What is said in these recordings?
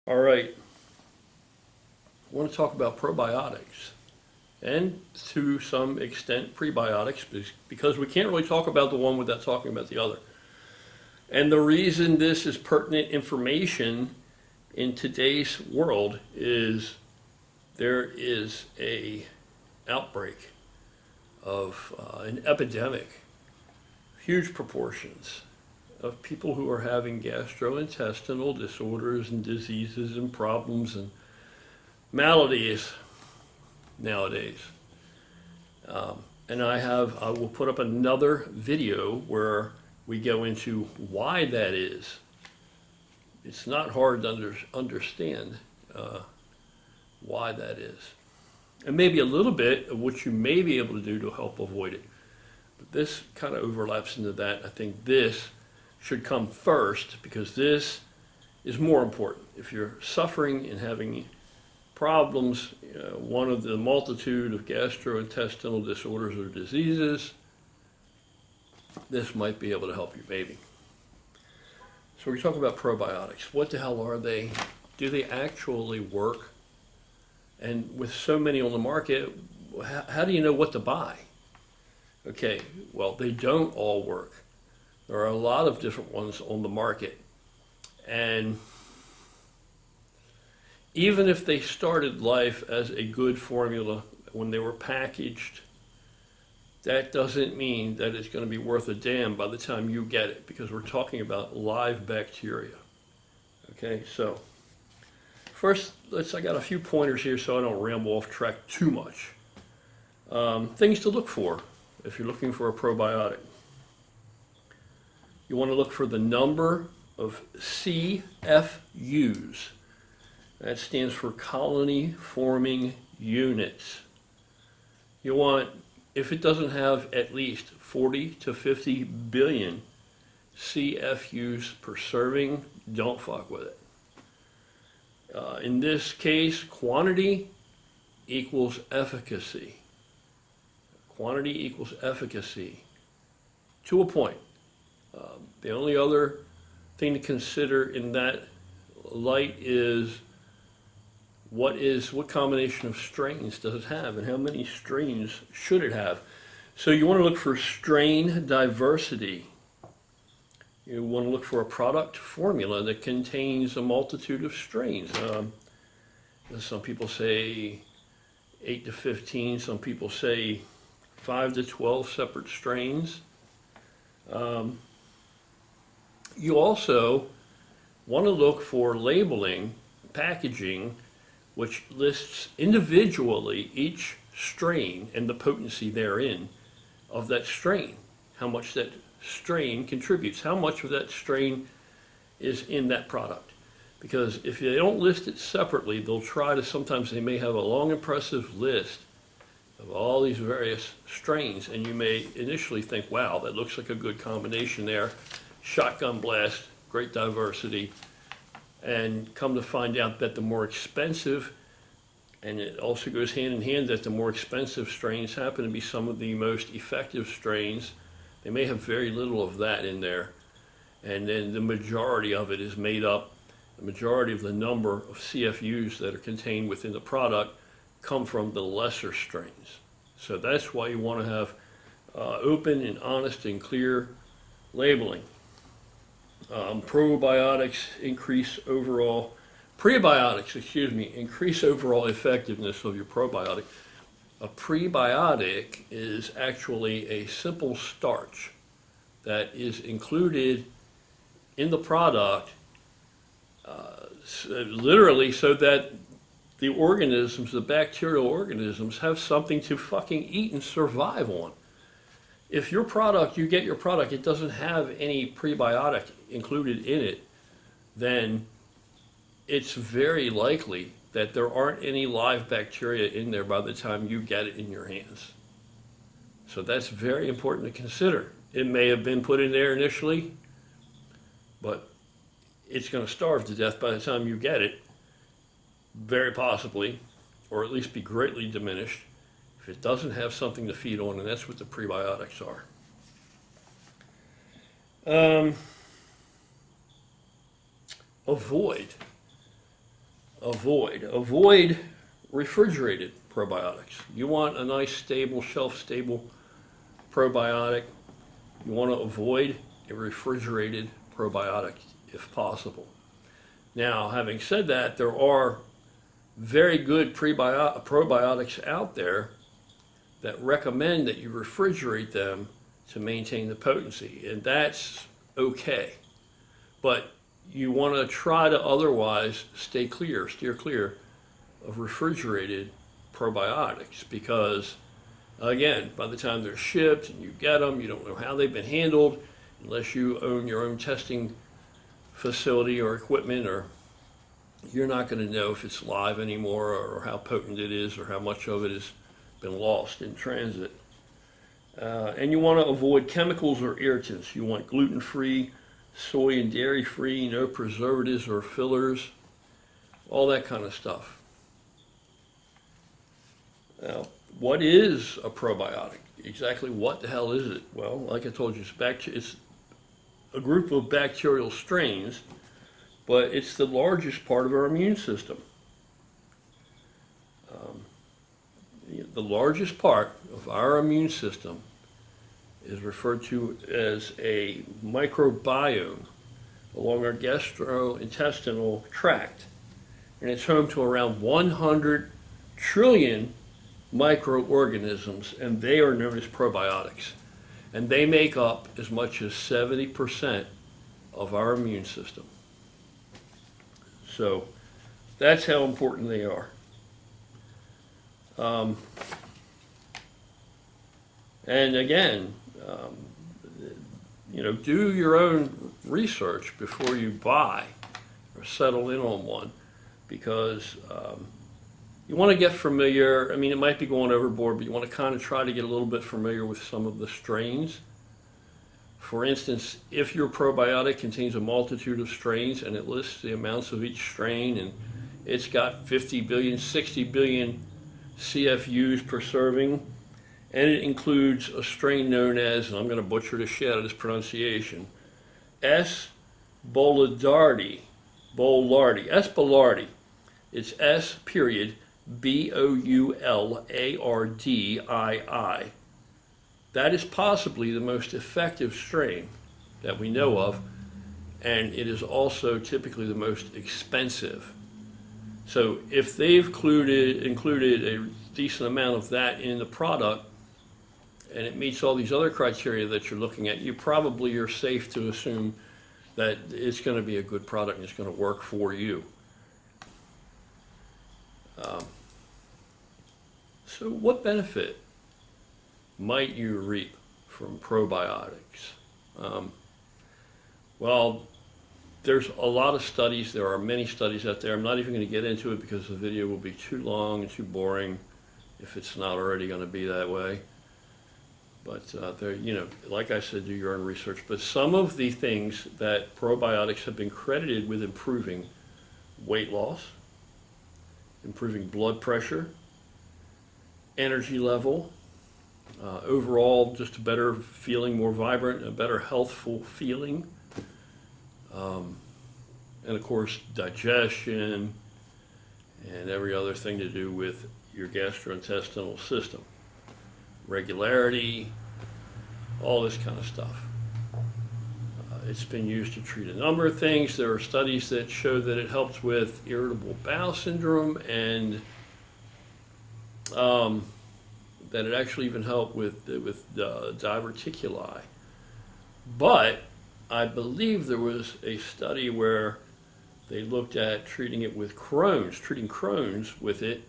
All right, I want to talk about probiotics and to some extent prebiotics because we can't really talk about the one without talking about the other. And the reason this is pertinent information in today's world is there is a outbreak of an epidemic, huge proportions of people who are having gastrointestinal disorders and diseases and problems and maladies nowadays. And I will put up another video where we go into why that is. It's not hard to understand why that is. And maybe a little bit of what you may be able to do to help avoid it. But this kind of overlaps into that. I think this should come first because this is more important. If you're suffering and having problems, one of the multitude of gastrointestinal disorders or diseases, this might be able to help you maybe. So we're talking about probiotics. What the hell are they? Do they actually work? And with so many on the market, how do you know what to buy? Okay, well, they don't all work. There are a lot of different ones on the market. And even if they started life as a good formula when they were packaged, that doesn't mean that it's going to be worth a damn by the time you get it, because we're talking about live bacteria. Okay, so first, I got a few pointers here so I don't ramble off track too much. Things to look for if you're looking for a probiotic. You want to look for the number of CFUs. That stands for colony forming units. You want, if it doesn't have at least 40 to 50 billion CFUs per serving, don't fuck with it. In this case, quantity equals efficacy. Quantity equals efficacy to a point. The only other thing to consider in that light is what combination of strains does it have and how many strains should it have. So you want to look for strain diversity. You want to look for a product formula that contains a multitude of strains. Some people say 8 to 15, some people say 5 to 12 separate strains. You also want to look for labeling, packaging, which lists individually each strain and the potency therein of that strain, how much that strain contributes, how much of that strain is in that product. Because if they don't list it separately, sometimes they may have a long, impressive list of all these various strains, and you may initially think, wow, that looks like a good combination there. Shotgun blast, great diversity, and come to find out that the more expensive, and it also goes hand in hand that the more expensive strains happen to be some of the most effective strains. They may have very little of that in there, and then the majority of it is made up, the majority of the number of CFUs that are contained within the product come from the lesser strains. So that's why you want to have open and honest and clear labeling. Prebiotics increase overall effectiveness of your probiotic. A prebiotic is actually a simple starch that is included in the product, literally so that the bacterial organisms have something to fucking eat and survive on. If you get your product, it doesn't have any prebiotic included in it, then it's very likely that there aren't any live bacteria in there by the time you get it in your hands. So that's very important to consider. It may have been put in there initially, but it's going to starve to death by the time you get it, very possibly, or at least be greatly diminished if it doesn't have something to feed on, and that's what the prebiotics are. Avoid avoid refrigerated probiotics. You want a nice, stable, shelf-stable probiotic. You want to avoid a refrigerated probiotic if possible. Now, having said that, there are very good probiotics out there that recommend that you refrigerate them to maintain the potency, and that's okay. But you want to try to otherwise steer clear of refrigerated probiotics, because again, by the time they're shipped and you get them, you don't know how they've been handled unless you own your own testing facility or equipment, or you're not going to know if it's live anymore or how potent it is or how much of it has been lost in transit. And you want to avoid chemicals or irritants. You want gluten-free, soy and dairy-free, no preservatives or fillers, all that kind of stuff. Now, what is a probiotic? Exactly what the hell is it? Well, like I told you, it's a group of bacterial strains, but it's the largest part of our immune system. The largest part of our immune system is referred to as a microbiome along our gastrointestinal tract, and it's home to around 100 trillion microorganisms, and they are known as probiotics, and they make up as much as 70% of our immune system. So that's how important they are. And again, do your own research before you buy or settle in on one, because you want to get familiar. I mean, it might be going overboard, but you want to kind of try to get a little bit familiar with some of the strains. For instance, if your probiotic contains a multitude of strains and it lists the amounts of each strain, and it's got 50 billion, 60 billion CFUs per serving, and it includes a strain known as, and I'm going to butcher the shit out of this pronunciation, S. boulardii. S. boulardii. It's S. period BOULARDII. That is possibly the most effective strain that we know of, and it is also typically the most expensive. So if they've included a decent amount of that in the product, and it meets all these other criteria that you're looking at, you probably are safe to assume that it's going to be a good product and it's going to work for you. So what benefit might you reap from probiotics? Well, there's a lot of studies. There are many studies out there. I'm not even going to get into it because the video will be too long and too boring if it's not already going to be that way. But like I said, do your own research. But some of the things that probiotics have been credited with improving: weight loss, improving blood pressure, energy level, overall just a better feeling, more vibrant, a better healthful feeling, and of course digestion and every other thing to do with your gastrointestinal system, regularity, all this kind of stuff. It's been used to treat a number of things. There are studies that show that it helps with irritable bowel syndrome, and that it actually even helped with diverticuli. But I believe there was a study where they looked at treating Crohn's with it,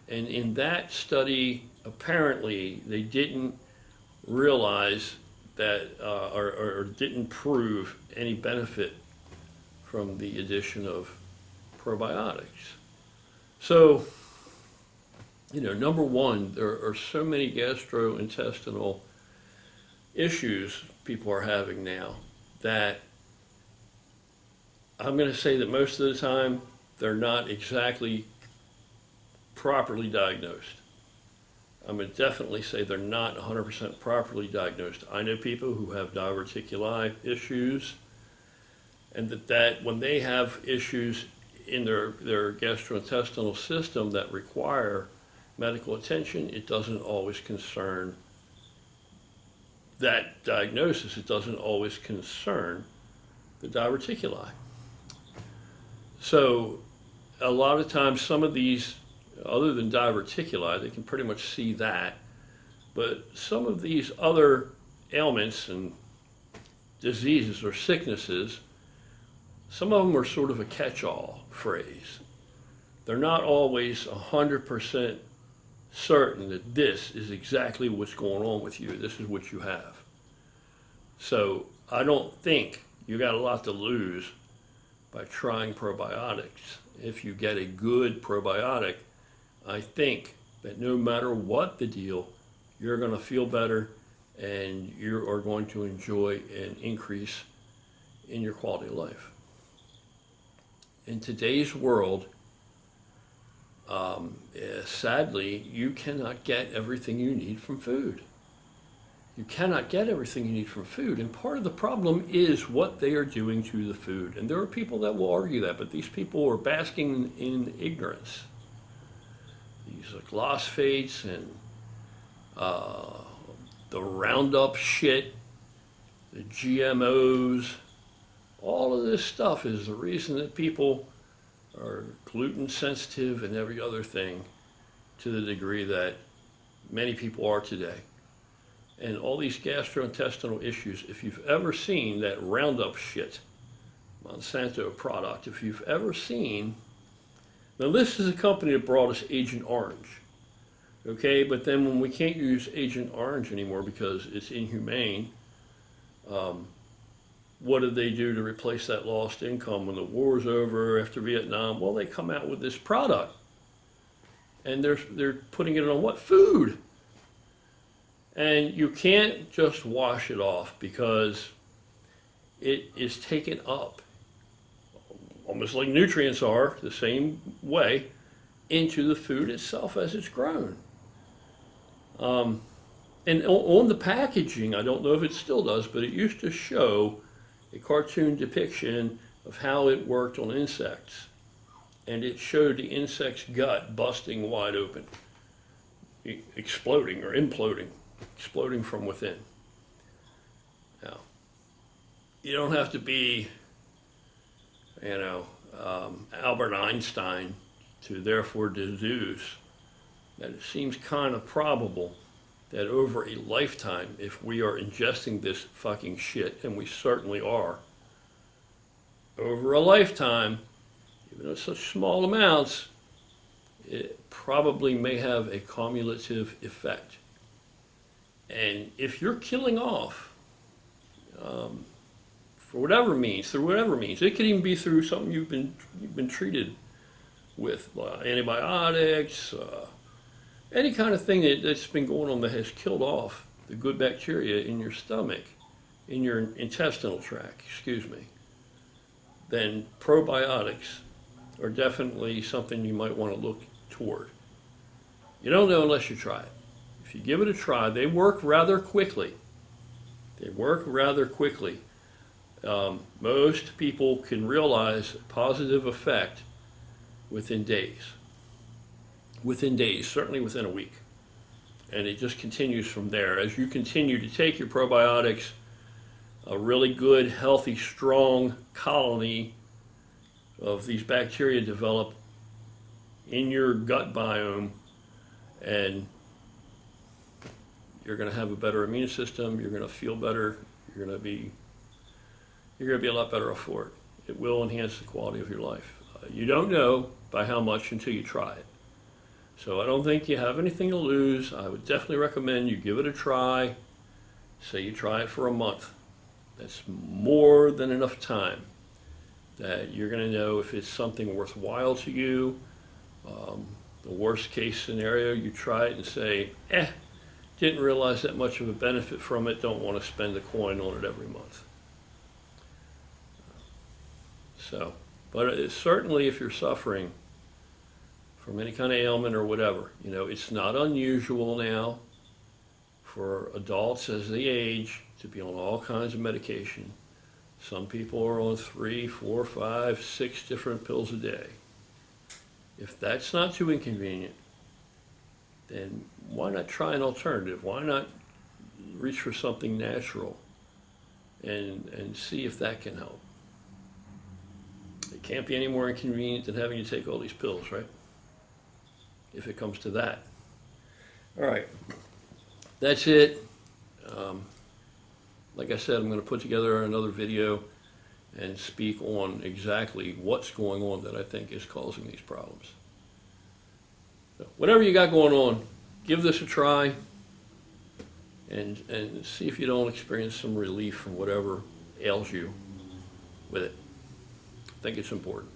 and in that study, apparently they didn't realize that, or didn't prove any benefit from the addition of probiotics. So, number one, there are so many gastrointestinal issues people are having now that I'm going to say that most of the time they're not exactly properly diagnosed. I'm going to definitely say they're not 100% properly diagnosed. I know people who have diverticuli issues, and that when they have issues, in their gastrointestinal system that require medical attention, it doesn't always concern that diagnosis. It doesn't always concern the diverticuli. So a lot of times some of these, other than diverticuli, they can pretty much see that, but some of these other ailments and diseases or sicknesses, some of them are sort of a catch-all phrase. They're not always 100% certain that this is exactly what's going on with you. This is what you have. So I don't think you got a lot to lose by trying probiotics. If you get a good probiotic, I think that no matter what the deal, you're going to feel better and you are going to enjoy an increase in your quality of life. In today's world, sadly, you cannot get everything you need from food. You cannot get everything you need from food. And part of the problem is what they are doing to the food. And there are people that will argue that, but these people are basking in ignorance. These glyphosates and the Roundup shit, the GMOs, all of this stuff is the reason that people are gluten sensitive and every other thing to the degree that many people are today. And all these gastrointestinal issues, if you've ever seen that Roundup shit, Monsanto product, if you've ever seen, now this is a company that brought us Agent Orange, okay? But then when we can't use Agent Orange anymore because it's inhumane, what did they do to replace that lost income when the war's over after Vietnam? Well, they come out with this product. And they're putting it on what? Food. And you can't just wash it off because it is taken up, almost like nutrients are, the same way, into the food itself as it's grown. And on the packaging, I don't know if it still does, but it used to show a cartoon depiction of how it worked on insects. And it showed the insect's gut busting wide open, exploding or imploding, exploding from within. Now, you don't have to be, Albert Einstein to therefore deduce that it seems kind of probable that over a lifetime, if we are ingesting this fucking shit, and we certainly are, over a lifetime, even in such small amounts, it probably may have a cumulative effect. And if you're killing off, for whatever means, through whatever means, it could even be through something you've been treated with, antibiotics, any kind of thing that's been going on that has killed off the good bacteria in your stomach, in your intestinal tract, then probiotics are definitely something you might want to look toward. You don't know unless you try it. If you give it a try, they work rather quickly. Most people can realize a positive effect within days. Certainly within a week. And it just continues from there. As you continue to take your probiotics, a really good, healthy, strong colony of these bacteria develop in your gut biome, and you're going to have a better immune system, you're going to feel better, you're going to be a lot better off for it. It will enhance the quality of your life. You don't know by how much until you try it. So I don't think you have anything to lose. I would definitely recommend you give it a try. Say you try it for a month. That's more than enough time that you're going to know if it's something worthwhile to you. The worst case scenario, you try it and say, didn't realize that much of a benefit from it, don't want to spend a coin on it every month. So, but certainly if you're suffering from any kind of ailment or whatever, it's not unusual now for adults as they age to be on all kinds of medication. Some people are on 3, 4, 5, 6 different pills a day. If that's not too inconvenient, then why not try an alternative? Why not reach for something natural and see if that can help? It can't be any more inconvenient than having to take all these pills, right? If it comes to that. All right, that's it. Like I said, I'm going to put together another video and speak on exactly what's going on that I think is causing these problems. So whatever you got going on, give this a try and see if you don't experience some relief from whatever ails you with it. I think it's important.